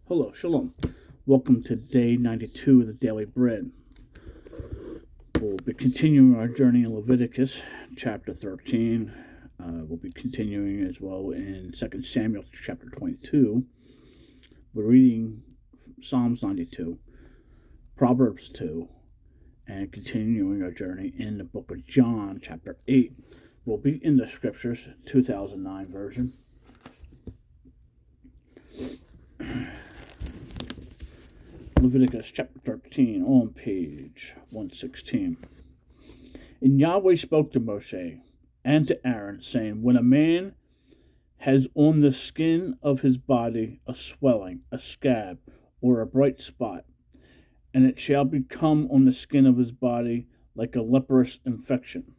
Hello, Shalom. Welcome to day 92 of the Daily Bread. We'll be continuing our journey in Leviticus chapter 13. We'll be continuing as well in 2 Samuel chapter 22. We're reading Psalms 92, Proverbs 2, and continuing our journey in the book of John chapter 8. We'll be in the scriptures, 2009 version. Leviticus chapter 13 on page 116. And Yahweh spoke to Moshe and to Aaron, saying, When a man has on the skin of his body a swelling, a scab, or a bright spot, and it shall become on the skin of his body like a leprous infection,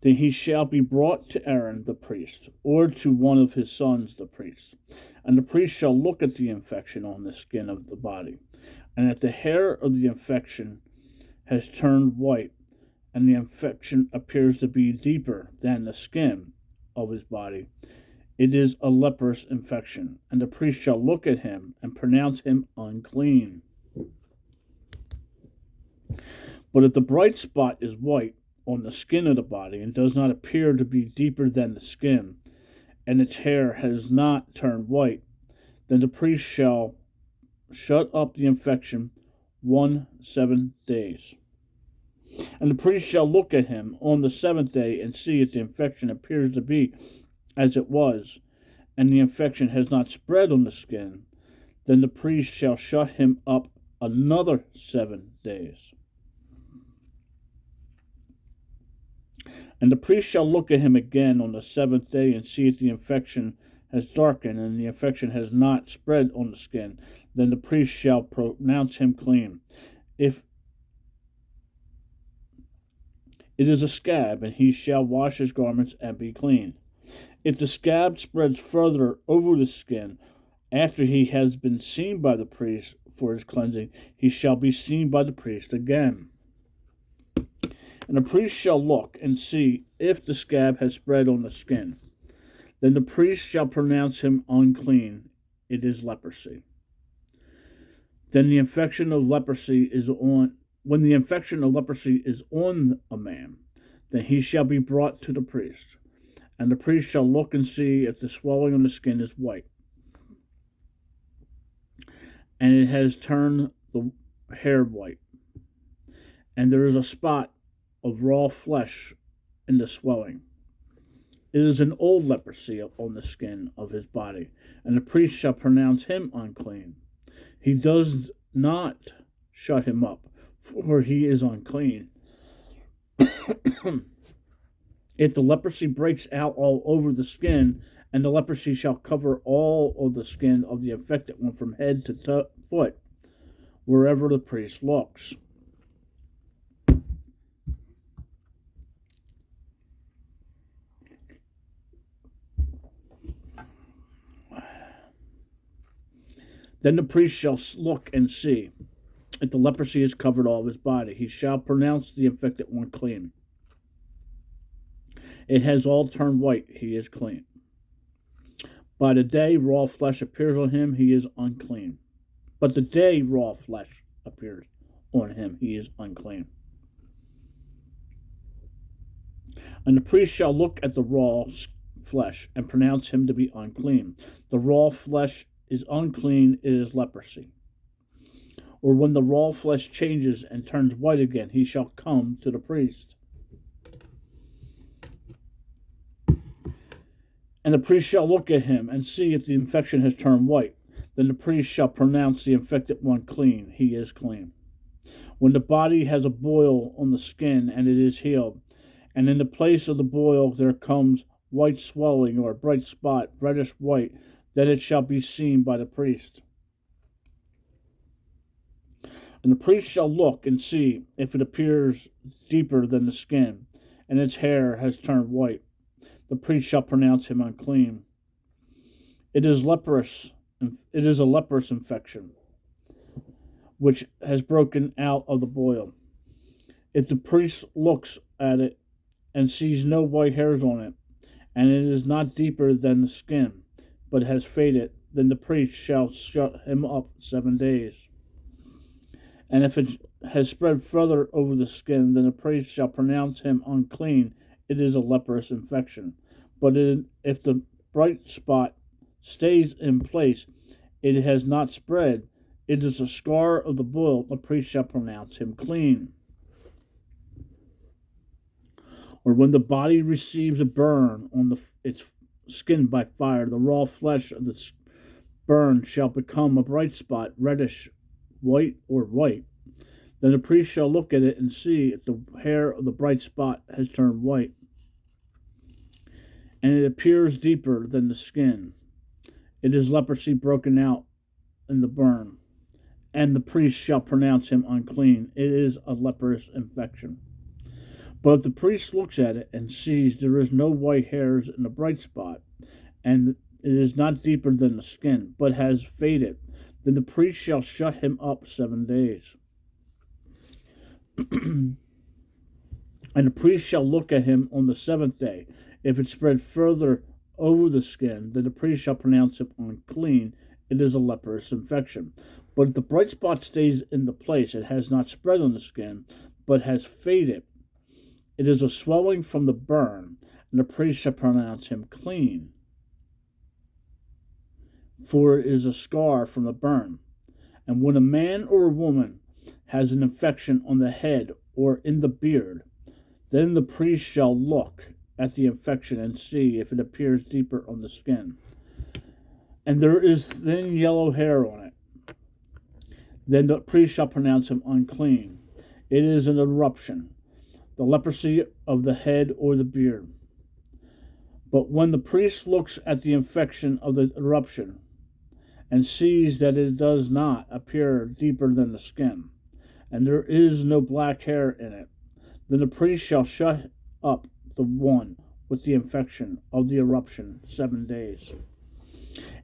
then he shall be brought to Aaron the priest, or to one of his sons the priest. And the priest shall look at the infection on the skin of the body. And if the hair of the infection has turned white, and the infection appears to be deeper than the skin of his body, it is a leprous infection, and the priest shall look at him and pronounce him unclean. But if the bright spot is white on the skin of the body, and does not appear to be deeper than the skin, and its hair has not turned white, then the priest shall shut up the infection 7 days. And the priest shall look at him on the 7th day and see if the infection appears to be as it was, and the infection has not spread on the skin, then the priest shall shut him up another 7 days. And the priest shall look at him again on the 7th day and see if the infection has darkened and the infection has not spread on the skin. Then the priest shall pronounce him clean. If it is a scab, and he shall wash his garments and be clean. If the scab spreads further over the skin after he has been seen by the priest for his cleansing, he shall be seen by the priest again. And the priest shall look and see if the scab has spread on the skin. Then the priest shall pronounce him unclean. It is leprosy. Then the infection of leprosy is on. When the infection of leprosy is on a man, then he shall be brought to the priest. And the priest shall look and see if the swelling on the skin is white, and it has turned the hair white, and there is a spot of raw flesh in the swelling. It is an old leprosy on the skin of his body, and the priest shall pronounce him unclean. He does not shut him up, for he is unclean. If the leprosy breaks out all over the skin, and the leprosy shall cover all of the skin of the affected one from head to foot, wherever the priest looks. Then the priest shall look and see if the leprosy has covered all of his body. He shall pronounce the infected one clean. It has all turned white. He is clean. By the day raw flesh appears on him, he is unclean. But the day raw flesh appears on him, he is unclean. And the priest shall look at the raw flesh and pronounce him to be unclean. The raw flesh is unclean, it is leprosy. Or when the raw flesh changes and turns white again, he shall come to the priest. And the priest shall look at him and see if the infection has turned white. Then the priest shall pronounce the infected one clean. He is clean. When the body has a boil on the skin and it is healed, and in the place of the boil there comes white swelling or a bright spot, reddish white, then it shall be seen by the priest. And the priest shall look and see if it appears deeper than the skin, and its hair has turned white. The priest shall pronounce him unclean. It is a leprous infection, which has broken out of the boil. If the priest looks at it and sees no white hairs on it, and it is not deeper than the skin, but has faded, then the priest shall shut him up 7 days. And if it has spread further over the skin, then the priest shall pronounce him unclean. It is a leprous infection. But if the bright spot stays in place, it has not spread. It is a scar of the boil. The priest shall pronounce him clean. Or when the body receives a burn on its skin by fire, the raw flesh of the burn shall become a bright spot, reddish, white, or white. Then the priest shall look at it and see if the hair of the bright spot has turned white, and it appears deeper than the skin. It is leprosy broken out in the burn, and the priest shall pronounce him unclean. It is a leprous infection. But if the priest looks at it and sees there is no white hairs in the bright spot, and it is not deeper than the skin, but has faded, then the priest shall shut him up 7 days. And the priest shall look at him on the 7th day. If it spread further over the skin, then the priest shall pronounce him unclean. It is a leprous infection. But if the bright spot stays in the place, it has not spread on the skin, but has faded. It is a swelling from the burn, and the priest shall pronounce him clean. For it is a scar from the burn. And when a man or a woman has an infection on the head or in the beard, then the priest shall look at the infection and see if it appears deeper on the skin, and there is thin yellow hair on it. Then the priest shall pronounce him unclean. It is an eruption, the leprosy of the head or the beard. But when the priest looks at the infection of the eruption and sees that it does not appear deeper than the skin, and there is no black hair in it, then the priest shall shut up the one with the infection of the eruption 7 days.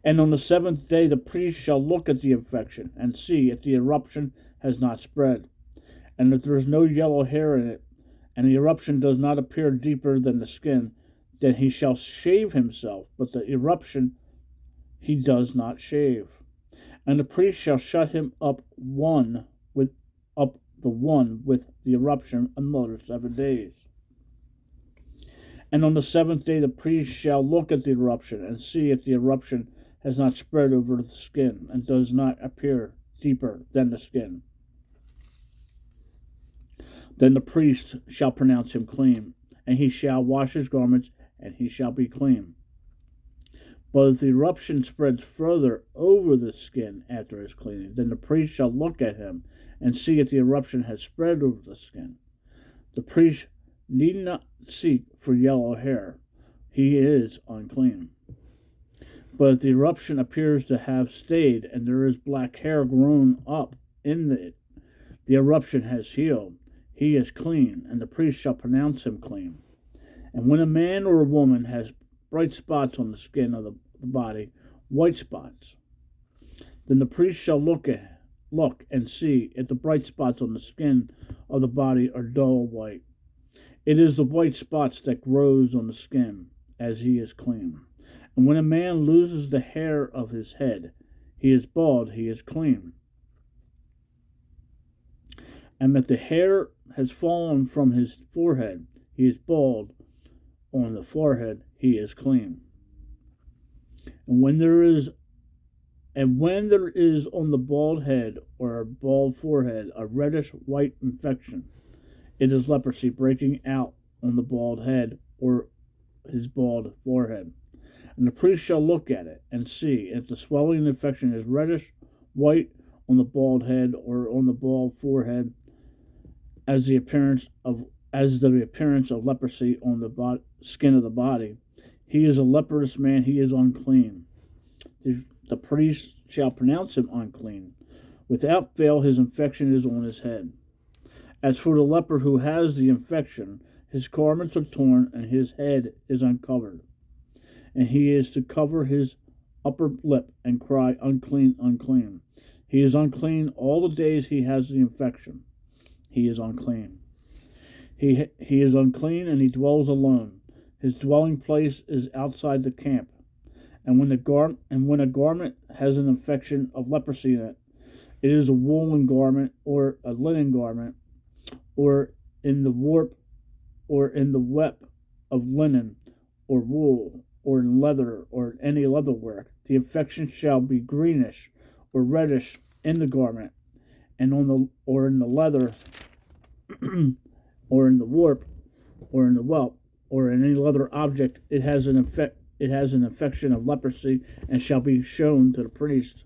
And on the 7th day the priest shall look at the infection and see if the eruption has not spread, and if there is no yellow hair in it, and the eruption does not appear deeper than the skin, then he shall shave himself, but the eruption he does not shave. And the priest shall shut him up the one with the eruption another 7 days. And on the 7th day the priest shall look at the eruption and see if the eruption has not spread over the skin and does not appear deeper than the skin. Then the priest shall pronounce him clean, and he shall wash his garments, and he shall be clean. But if the eruption spreads further over the skin after his cleaning, then the priest shall look at him and see if the eruption has spread over the skin. The priest need not seek for yellow hair. He is unclean. But if the eruption appears to have stayed, and there is black hair grown up in it, the eruption has healed. He is clean, and the priest shall pronounce him clean. And when a man or a woman has bright spots on the skin of the body, white spots, then the priest shall look and see if the bright spots on the skin of the body are dull white. It is the white spots that grows on the skin, as he is clean. And when a man loses the hair of his head, he is bald, he is clean. And if the hair has fallen from his forehead, he is bald on the forehead, he is clean. And when there is on the bald head or a bald forehead a reddish white infection, it is leprosy breaking out on the bald head or his bald forehead. And the priest shall look at it and see if the swelling infection is reddish white on the bald head or on the bald forehead, as the appearance of leprosy on the skin of the body. He is a leprous man, he is unclean. The priest shall pronounce him unclean. Without fail his infection is on his head. As for the leper who has the infection, his garments are torn and his head is uncovered. And he is to cover his upper lip and cry, unclean, unclean. He is unclean all the days he has the infection. He is unclean. He is unclean, and he dwells alone. His dwelling place is outside the camp, And when a garment has an infection of leprosy in it, it is a woolen garment or a linen garment, or in the warp or in the web of linen or wool or in leather or any leather work. The infection shall be greenish or reddish in the garment, and on the or in the leather or in the warp or in the whelp or in any leather object. It has an infection of leprosy, and shall be shown to the priest.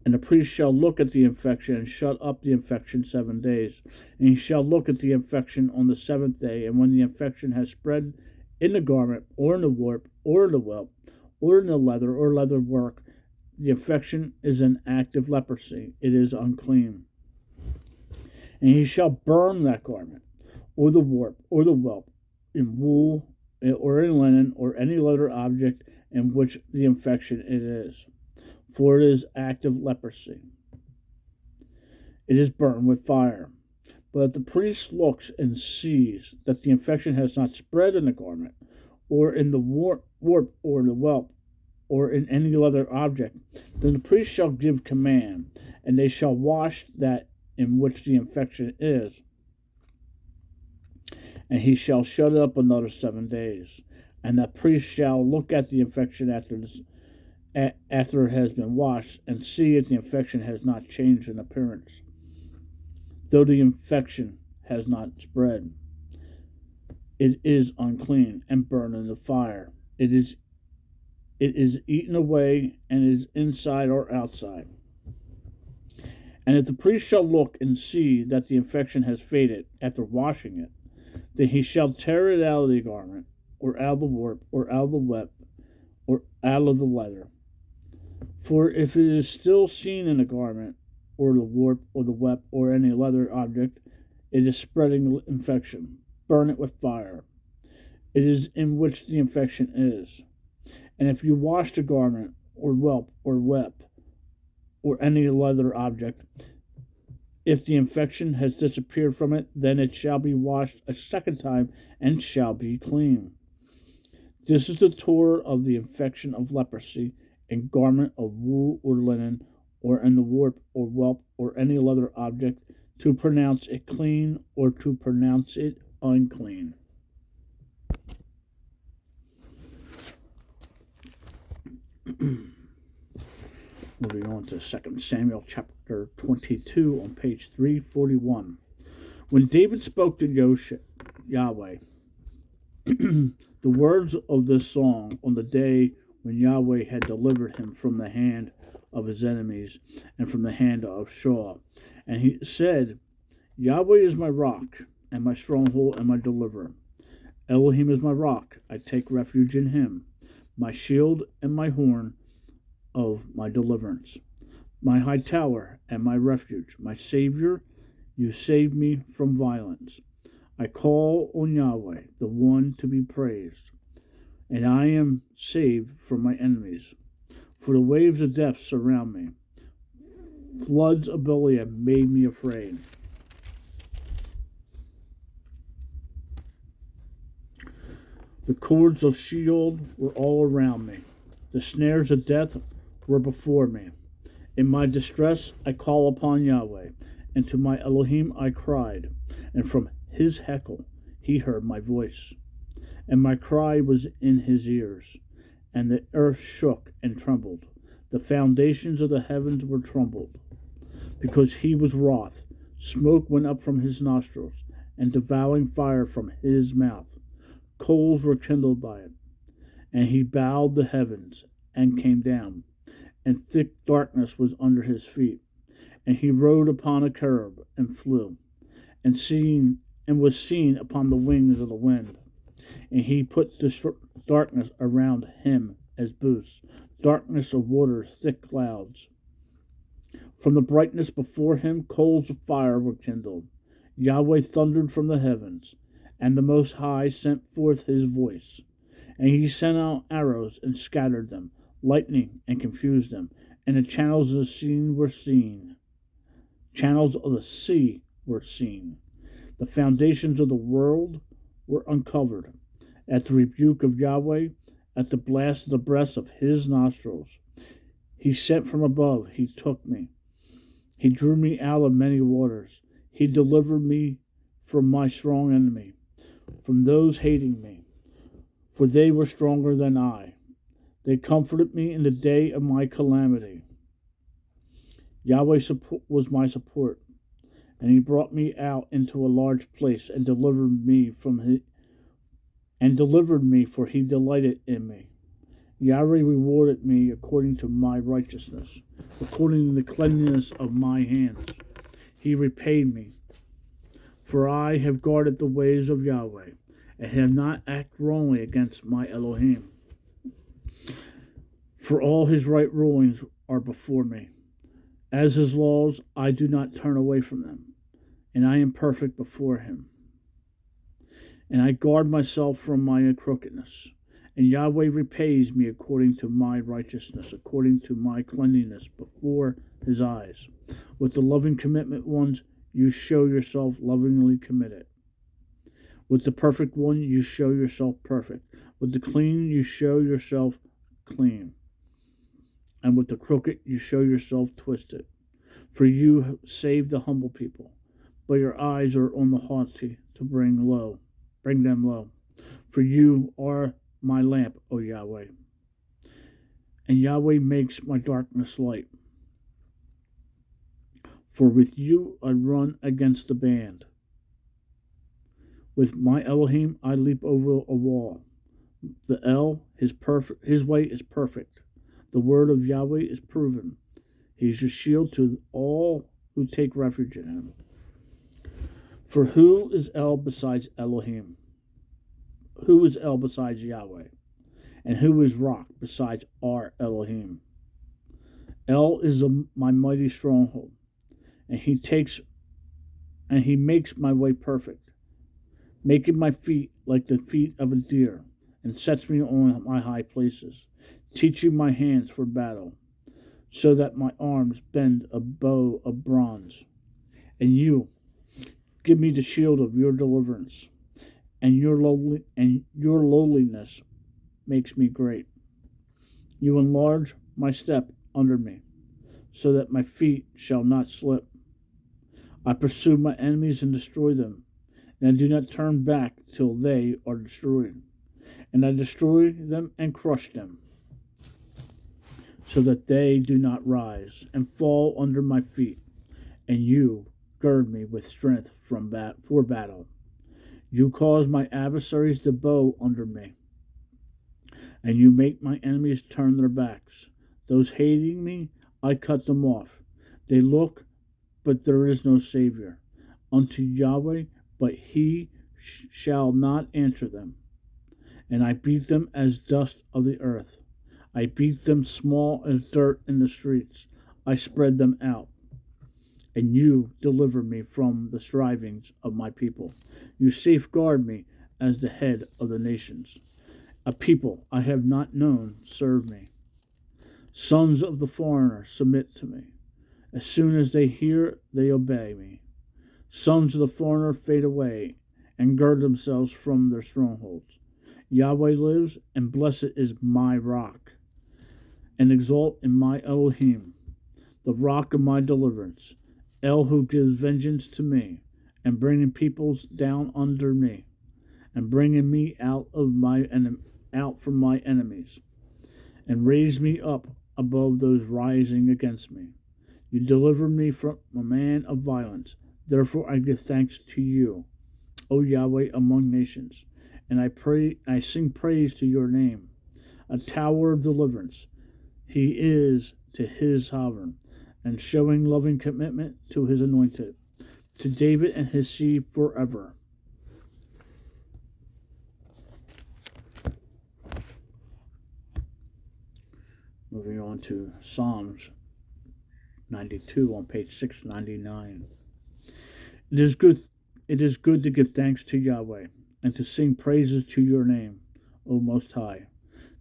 And the priest shall look at the infection and shut up the infection 7 days. And he shall look at the infection on the seventh day. And when the infection has spread in the garment, or in the warp, or in the whelp, or in the leather, or leather work, the infection is an active leprosy. It is unclean. And he shall burn that garment, or the warp, or the whelp, in wool, or in linen, or any leather object in which the infection it is. For it is active leprosy. It is burned with fire. But if the priest looks and sees that the infection has not spread in the garment, or in the warp, or the whelp, or in any other object, then the priest shall give command, and they shall wash that in which the infection is, and he shall shut it up another 7 days. And the priest shall look at the infection after it has been washed, and see if the infection has not changed in appearance, though the infection has not spread. It is unclean and burned in the fire. It is eaten away, and is inside or outside. And if the priest shall look and see that the infection has faded after washing it, then he shall tear it out of the garment, or out of the warp, or out of the web, or out of the leather. For if it is still seen in the garment, or the warp, or the web, or any leather object, it is spreading infection. Burn it with fire. It is in which the infection is. And if you wash the garment, or whelp, or web, or any leather object, if the infection has disappeared from it, then it shall be washed a second time, and shall be clean. This is the Torah of the infection of leprosy, in garment of wool or linen, or in the warp or whelp, or any leather object, to pronounce it clean, or to pronounce it unclean. Moving on to 2 Samuel chapter 22 on page 341. When David spoke to Yahweh, the words of this song on the day when Yahweh had delivered him from the hand of his enemies and from the hand of Shaul. And he said, Yahweh is my rock and my stronghold and my deliverer. Elohim is my rock. I take refuge in him, my shield and my horn of my deliverance, my high tower and my refuge, my Savior. You save me from violence. I call on Yahweh, the one to be praised, and I am saved from my enemies. For the waves of death surround me. Floods of Belial made me afraid. The cords of Sheol were all around me. The snares of death were before me. In my distress I call upon Yahweh, and to my Elohim I cried, and from his heckle he heard my voice. And my cry was in his ears, and the earth shook and trembled. The foundations of the heavens were trembled, because he was wroth. Smoke went up from his nostrils, and devouring fire from his mouth. Coals were kindled by it. And he bowed the heavens, and came down, and thick darkness was under his feet. And he rode upon a cherub, and flew, and was seen upon the wings of the wind. And he put the darkness around him as booths, darkness of waters, thick clouds. From the brightness before him, coals of fire were kindled. Yahweh thundered from the heavens, and the Most High sent forth his voice. And he sent out arrows and scattered them, lightning and confused them. And the channels of the sea were seen. Channels of the sea were seen. The foundations of the world were uncovered. At the rebuke of Yahweh, at the blast of the breath of his nostrils. He sent from above, he took me. He drew me out of many waters. He delivered me from my strong enemy, from those hating me, for they were stronger than I. They comforted me in the day of my calamity. Yahweh was my support, and he brought me out into a large place and delivered me for he delighted in me. Yahweh rewarded me according to my righteousness, according to the cleanliness of my hands. He repaid me, for I have guarded the ways of Yahweh, and have not acted wrongly against my Elohim. For all his right rulings are before me. As his laws, I do not turn away from them, and I am perfect before him. And I guard myself from my crookedness. And Yahweh repays me according to my righteousness, according to my cleanliness before his eyes. With the loving commitment ones, you show yourself lovingly committed. With the perfect one, you show yourself perfect. With the clean, you show yourself clean. And with the crooked, you show yourself twisted. For you save the humble people, but your eyes are on the haughty to bring them low. For you are my lamp, O Yahweh, and Yahweh makes my darkness light. For with you I run against the band. With my Elohim I leap over a wall. The his way is perfect. The word of Yahweh is proven. He is a shield to all who take refuge in him. For who is El besides Elohim? Who is El besides Yahweh? And who is rock besides our Elohim? El is my mighty stronghold, and he makes my way perfect, making my feet like the feet of a deer, and sets me on my high places, teaching my hands for battle, so that my arms bend a bow of bronze. And you give me the shield of your deliverance, and your lowliness makes me great. You enlarge my step under me, so that my feet shall not slip. I pursue my enemies and destroy them, and I do not turn back till they are destroyed. And I destroy them and crush them, so that they do not rise and fall under my feet. And you gird me with strength for battle. You cause my adversaries to bow under me, and you make my enemies turn their backs. Those hating me, I cut them off. They look, but there is no Savior. Unto Yahweh, but he shall not answer them. And I beat them as dust of the earth. I beat them small as dirt in the streets. I spread them out. And you deliver me from the strivings of my people. You safeguard me as the head of the nations. A people I have not known serve me. Sons of the foreigner submit to me. As soon as they hear, they obey me. Sons of the foreigner fade away and gird themselves from their strongholds. Yahweh lives, and blessed is my rock, and exalt in my Elohim, the rock of my deliverance. El who gives vengeance to me, and bringing peoples down under me, and bringing me out from my enemies, and raise me up above those rising against me. You deliver me from a man of violence. Therefore I give thanks to you, O Yahweh, among nations, and I sing praise to your name. A tower of deliverance he is to his sovereign, and showing loving commitment to his anointed, to David and his seed forever. Moving on to Psalms 92 on page 699. It is good to give thanks to Yahweh, and to sing praises to your name, O Most High,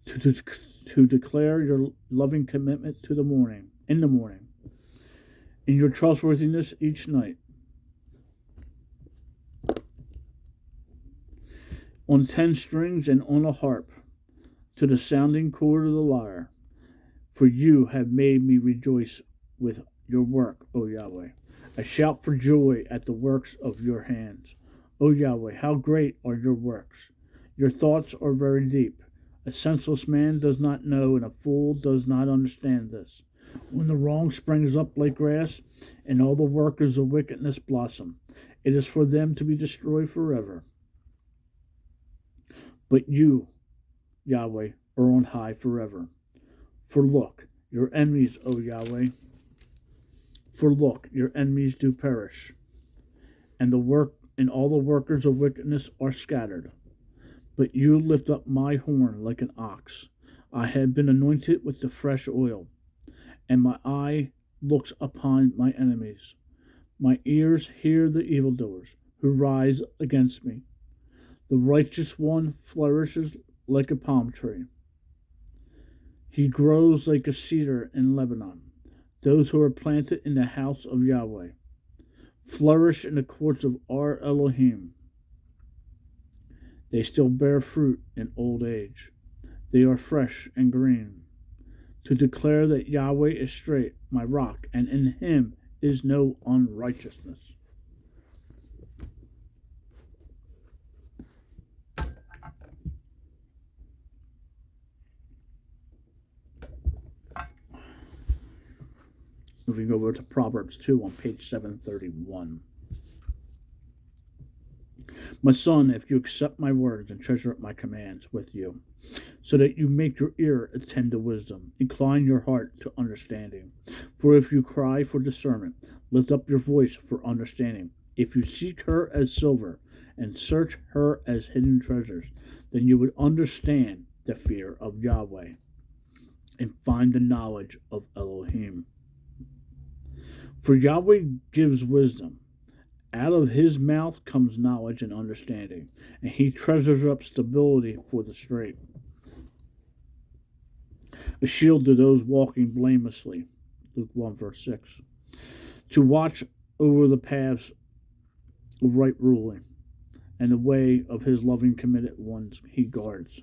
to declare your loving commitment in the morning, in your trustworthiness each night. On 10 strings and on a harp, to the sounding cord of the lyre. For you have made me rejoice with your work, O Yahweh. I shout for joy at the works of your hands. O Yahweh, how great are your works! Your thoughts are very deep. A senseless man does not know, and a fool does not understand this. When the wrong springs up like grass, and all the workers of wickedness blossom, it is for them to be destroyed forever. But you, Yahweh, are on high forever. For look, your enemies, O Yahweh, for look, your enemies do perish, and all the workers of wickedness are scattered. But you lift up my horn like an ox. I have been anointed with the fresh oil, and my eye looks upon my enemies. My ears hear the evildoers who rise against me. The righteous one flourishes like a palm tree. He grows like a cedar in Lebanon. Those who are planted in the house of Yahweh flourish in the courts of our Elohim. They still bear fruit in old age. They are fresh and green, to declare that Yahweh is straight, my rock, and in him is no unrighteousness. Moving over to Proverbs 2 on page 731. My son, if you accept my words and treasure up my commands with you, so that you make your ear attend to wisdom, incline your heart to understanding. For if you cry for discernment, lift up your voice for understanding. If you seek her as silver and search her as hidden treasures, then you would understand the fear of Yahweh and find the knowledge of Elohim. For Yahweh gives wisdom. Out of his mouth comes knowledge and understanding, and he treasures up stability for the straight. A shield to those walking blamelessly. Luke 1 verse 6. To watch over the paths of right ruling, and the way of his loving committed ones he guards.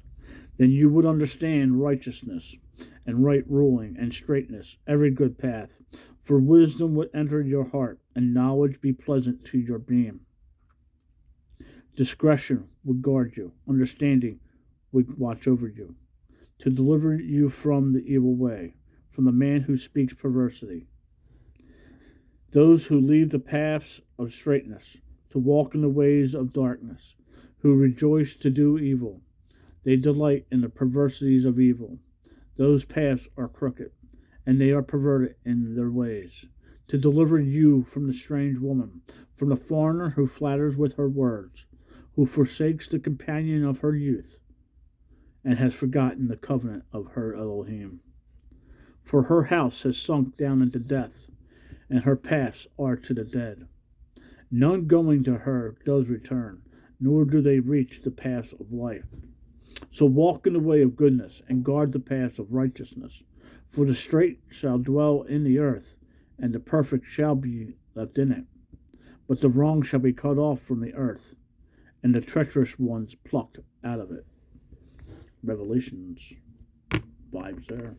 Then you would understand righteousness and right ruling and straightness, every good path. For wisdom would enter your heart, and knowledge be pleasant to your being. Discretion would guard you, understanding would watch over you, to deliver you from the evil way, from the man who speaks perversity. Those who leave the paths of straightness, to walk in the ways of darkness, who rejoice to do evil. They delight in the perversities of evil. Those paths are crooked, and they are perverted in their ways, to deliver you from the strange woman, from the foreigner who flatters with her words, who forsakes the companion of her youth, and has forgotten the covenant of her Elohim. For her house has sunk down into death, and her paths are to the dead. None going to her does return, nor do they reach the paths of life. So walk in the way of goodness, and guard the paths of righteousness. For the straight shall dwell in the earth, and the perfect shall be left in it. But the wrong shall be cut off from the earth, and the treacherous ones plucked out of it. Revelations vibes there.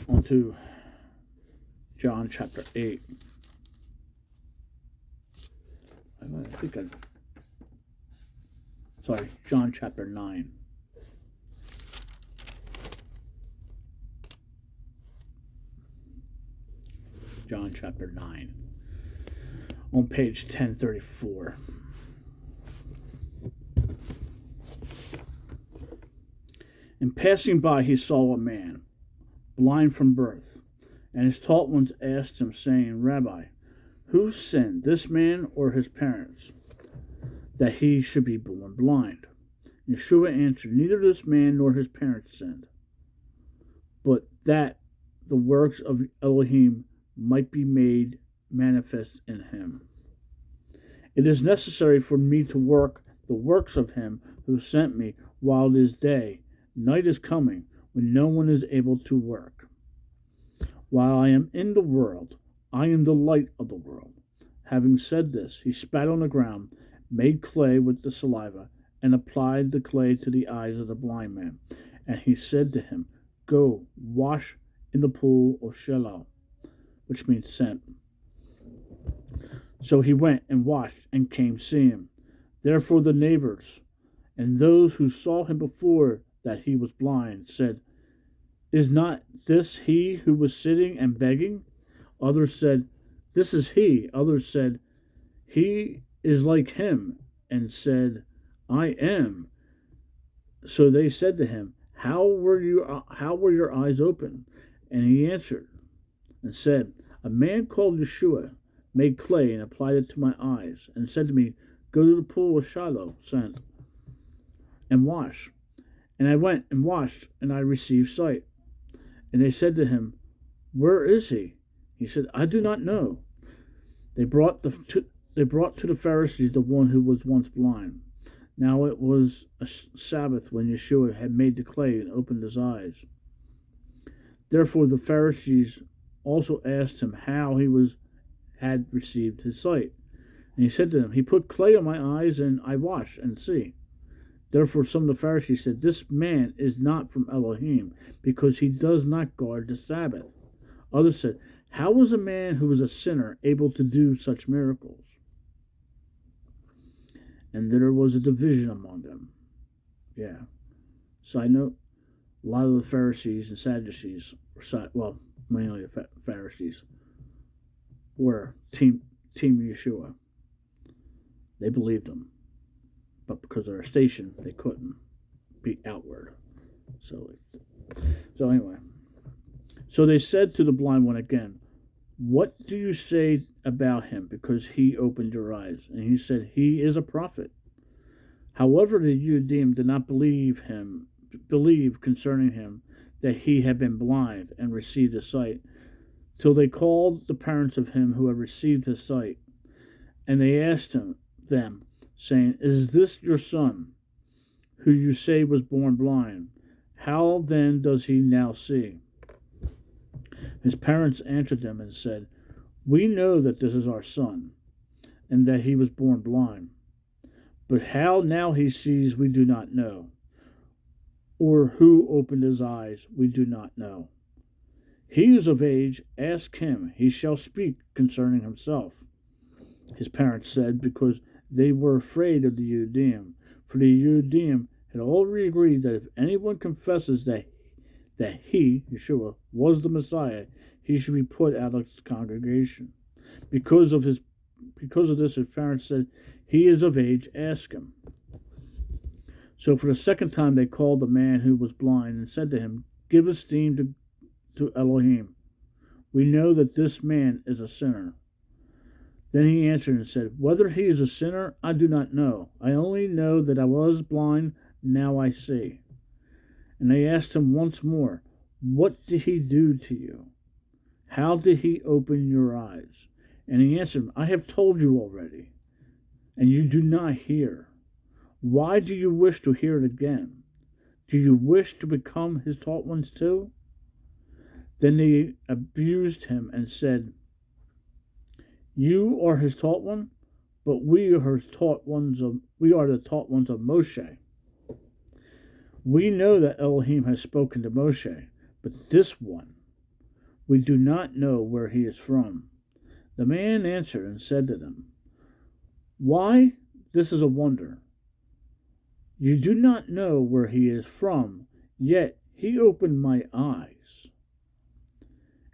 On to John chapter 8. John chapter 9. John chapter 9. On page 1034. And passing by, he saw a man, blind from birth, and his taught ones asked him, saying, Rabbi, who sinned, this man or his parents, that he should be born blind? Yeshua answered, neither this man nor his parents sinned, but that the works of Elohim might be made manifest in him. It is necessary for me to work the works of him who sent me while it is day. Night is coming when no one is able to work. While I am in the world, I am the light of the world. Having said this, he spat on the ground, made clay with the saliva, and applied the clay to the eyes of the blind man. And he said to him, Go, wash in the pool of Shiloh, which means sent. So he went and washed and came seeing. Therefore the neighbors and those who saw him before that he was blind said, Is not this he who was sitting and begging? Others said, This is he. Others said, He is like him, and said, I am. So they said to him, How were your eyes open? And he answered and said, A man called Yeshua made clay and applied it to my eyes, and said to me, Go to the pool of Shiloh, sent, and wash. And I went and washed, and I received sight. And they said to him, Where is he? He said, I do not know. They brought to the Pharisees the one who was once blind. Now it was a Sabbath when Yeshua had made the clay and opened his eyes. Therefore the Pharisees also asked him how he had received his sight. And he said to them, He put clay on my eyes, and I wash and see. Therefore some of the Pharisees said, This man is not from Elohim, because he does not guard the Sabbath. Others said, How was a man who was a sinner able to do such miracles? And there was a division among them. Yeah. Side note, a lot of the Pharisees and Sadducees, mainly the Pharisees, were team Yeshua. They believed him. But because of their station, they couldn't be outward. So anyway. So they said to the blind one again, What do you say about him, because he opened your eyes? And he said, He is a prophet. However, the Judeans did not believe concerning him that he had been blind and received his sight, till they called the parents of him who had received his sight. And they asked them, saying, Is this your son, who you say was born blind? How then does he now see? His parents answered them and said, We know that this is our son, and that he was born blind. But how now he sees we do not know, or who opened his eyes we do not know. He is of age, ask him, he shall speak concerning himself. His parents said, because they were afraid of the Judeans, for the Judeans had already agreed that if anyone confesses that he, Yeshua, was the Messiah, he should be put out of the congregation. Because of this, his parents said, He is of age, ask him. So for the second time they called the man who was blind and said to him, Give esteem to Elohim. We know that this man is a sinner. Then he answered and said, Whether he is a sinner, I do not know. I only know that I was blind, now I see. And they asked him once more, What did he do to you? How did he open your eyes? And he answered, I have told you already, and you do not hear. Why do you wish to hear it again? Do you wish to become his taught ones too? Then they abused him and said, You are his taught one, but we are the taught ones of Moshe. We know that Elohim has spoken to Moshe, but this one we do not know where he is from. The man answered and said to them, Why, this is a wonder. You do not know where he is from, yet he opened my eyes.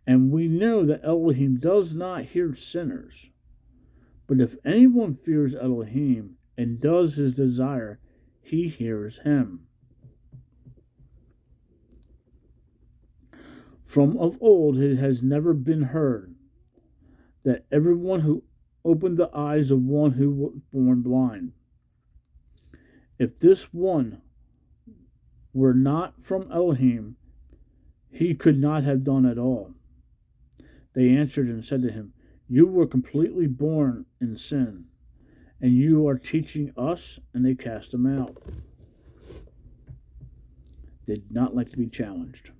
And we know that Elohim does not hear sinners. But if anyone fears Elohim and does his desire, he hears him. From of old it has never been heard that everyone who opened the eyes of one who was born blind. If this one were not from Elohim, he could not have done at all. They answered and said to him, You were completely born in sin, and you are teaching us? And they cast him out. They did not like to be challenged.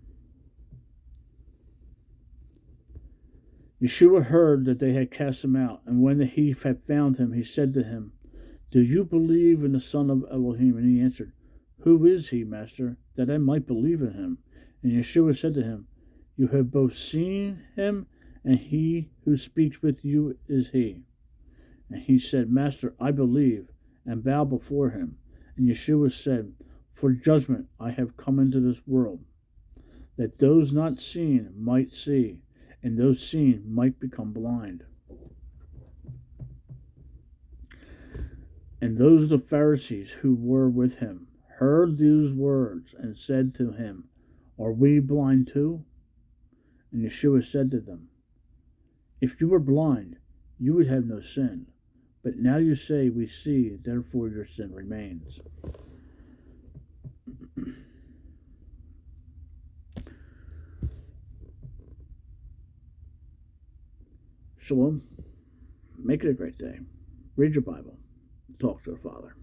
Yeshua heard that they had cast him out, and when he had found him, he said to him, Do you believe in the Son of Elohim? And he answered, Who is he, Master, that I might believe in him? And Yeshua said to him, You have both seen him, and he who speaks with you is he. And he said, Master, I believe, and bow before him. And Yeshua said, For judgment I have come into this world, that those not seen might see, and those seen might become blind. And those of the Pharisees who were with him heard these words and said to him, Are we blind too? And Yeshua said to them, If you were blind, you would have no sin. But now you say, We see, therefore your sin remains. Shalom. Make it a great day. Read your Bible. Talk to the Father.